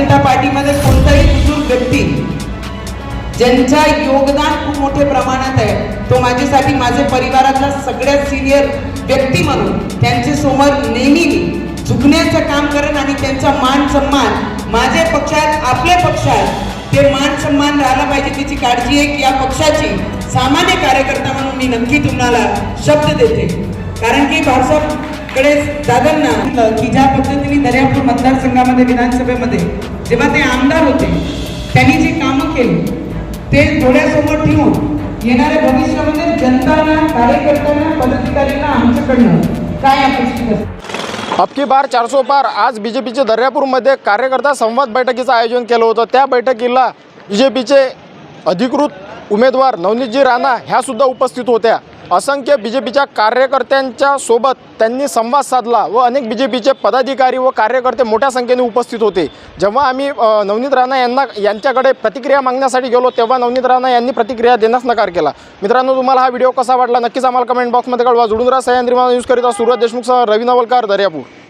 जनता पार्टीमध्ये कोणताही बुजुर्ग व्यक्ती ज्यांचा योगदान खूप मोठे प्रमाणात आहे, तो माझ्यासाठी माझे परिवारातला सगळ्यात सिनियर व्यक्ती म्हणून त्यांच्या समोर नेहमी झुकण्याचं काम करेन आणि त्यांचा मान सन्मान माझ्या पक्षात, आपल्या पक्षात ते मान सन्मान राहिला पाहिजे त्याची काळजी आहे की या पक्षाची सामान्य कार्यकर्ता म्हणून मी नक्की तुम्हाला शब्द देते. कारण की भाजपकडे दादांना की ज्या पद्धतीने दर्यापूर मतदारसंघामध्ये विधानसभेमध्ये जेव्हा ते आमदार होते त्यांनी जी कामं केली ते डोळ्यासमोर ठेवून येणाऱ्या भविष्यामध्ये जनतांना, कार्यकर्त्यांना, पदाधिकाऱ्यांना आमच्याकडनं काय अपेक्षित असतं. अब की बार 400 पार आज बीजेपीचे दर्यापूरमध्ये कार्यकर्ता संवाद बैठकीचं आयोजन केलं होतं. त्या बैठकीला बीजेपीचे अधिकृत उमेदवार नवनीतजी राणा ह्यासुद्धा उपस्थित होत्या. असंख्य बीजेपीच्या कार्यकर्त्यांच्या सोबत त्यांनी संवाद साधला व अनेक बीजेपीचे पदाधिकारी व कार्यकर्ते मोठ्या संख्येने उपस्थित होते. जेव्हा आम्ही नवनीत राणा यांच्याकडे प्रतिक्रिया मागण्यासाठी गेलो तेव्हा नवनीत राणा यांनी प्रतिक्रिया देण्यास नकार केला. मित्रांनो, तुम्हाला हा व्हिडिओ कसा वाटला नक्कीच आम्हाला कमेंट बॉक्समध्ये कळवा. जुळून राहा. सह्याद्री न्यूज करिता सुरज देशमुखसह रवी नवलकर, दर्यापूर.